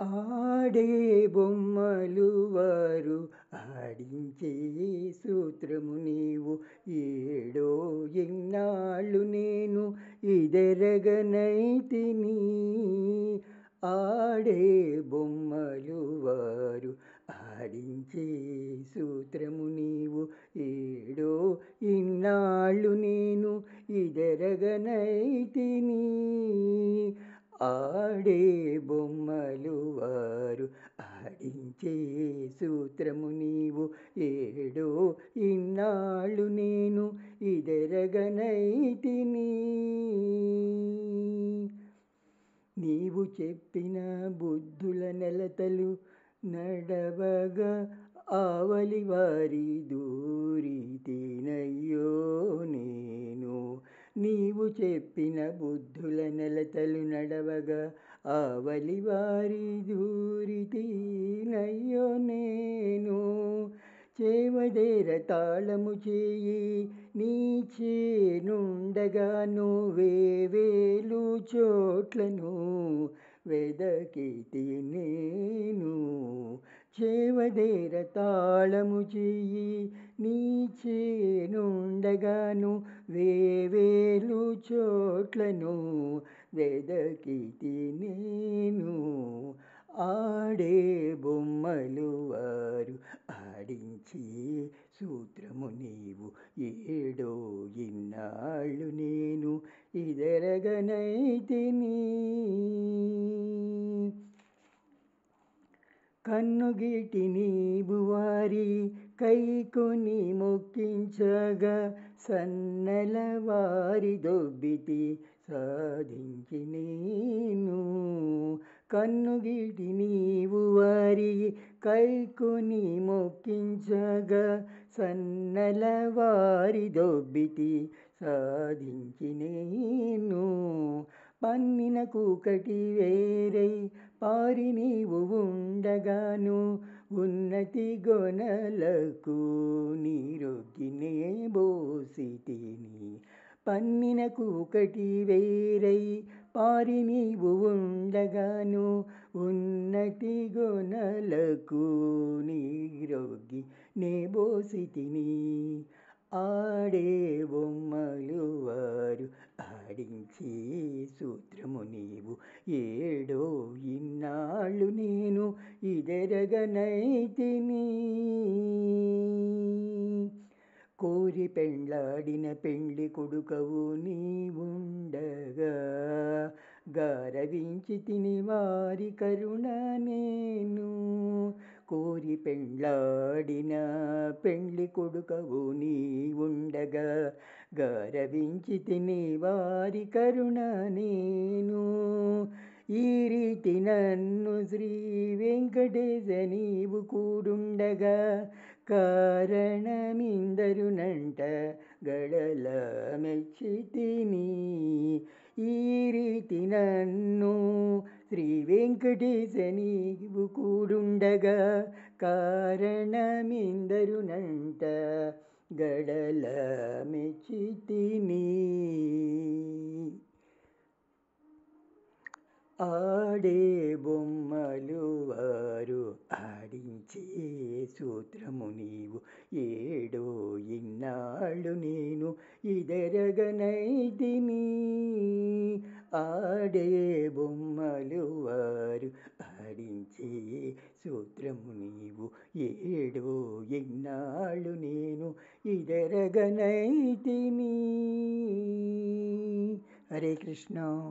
ఆడే బొమ్మలు వారు ఆడించే సూత్రము నీవు. ఏడో ఎన్నాళ్ళు నేను ఇదెరగనైతిని. ఆడే బొమ్మలు వారు ఆడించే సూత్రము నీవు. ఏడో ఇన్నాళ్ళు నేను ఇదెరగనైతిని. ఆడే బొమ్మలు వారు ఆడించే సూత్రము నీవు. ఏడో ఇన్నాళ్ళు నేను ఇదెరగనైతిని. నీవు చెప్పిన బుద్ధుల నెలతలు నడవగా ఆవలి వారి దూరితినయ్యో నేను. నీవు చెప్పిన బుద్ధుల నెలతలు నడవగా ఆవలి వారి దూరితినయ్యో నేను. చేవదేర తాళము చేయి నీ చేనుండగాను వేవేలు చోట్లను వెదకితి నేను. చేవదేర తాళము చేయి నీ చేనుండగాను వేవేలు చోట్లను వెదకితి నేను. ఆడే బొమ్మలు వారు ఆడించే సూత్రము నీవు. ఏడో ఇన్నాళ్ళు నేను ఇదెరగనైతిని. కన్నుగీటి నీవు వారి కైకొని మొక్కించగా సన్నల వారి దొబ్బితి సాధించి నేను. కన్నుగీటి నీవు వారి కైకొని మొక్కించగా సన్నల వారి దొబ్బితి సాధించి నేను. పన్నిన కూకటి వేరై పారి నీవు ఉండగాను ఉన్నతి గొనలకు నీరొగ్గినే బోసితిని. పన్నిన కూకటి వేరై పారి నీవు ఉండగాను ఉన్నతి గొనలకు నీరొగ్గి నే బోసితిని. ఆడే బొమ్మలు వారు ఆడించే సూత్రము నీవు. ఏడో ఇన్నాళ్ళు నేను ఇదెరగనైతిని. కోరి పెండ్లాడిన పెండ్లి కొడుకవు నీవుండగా గారవించి తిని వారి కరుణ నేను. కోరి పెండ్లాడిన పెండ్లి కొడుకవు నీవుండగా గారవించి తిని వారి కరుణ నేను. ఈ రీతి నన్ను శ్రీ వెంకటేశ నీవు కూడుండగా కారణమిందరునంట గడల మెచ్చితిని. ఈ రీతి నన్ను శ్రీ వెంకటేశ నీవు కూడుండగా కారణమిందరునంట గడల మెచ్చితిని. ఆడే బొమ్మలు వారు ఆడించే సూత్రము నీవు. ఏడో ఇన్నాళ్ళు నేను ఇదెరగనైతిని. ఆడే బొమ్మలు వారు ఆడించే సూత్రము నీవు. ఏడో ఇన్నాళ్ళు నేను ఇదెరగనైతిని. హరే కృష్ణ.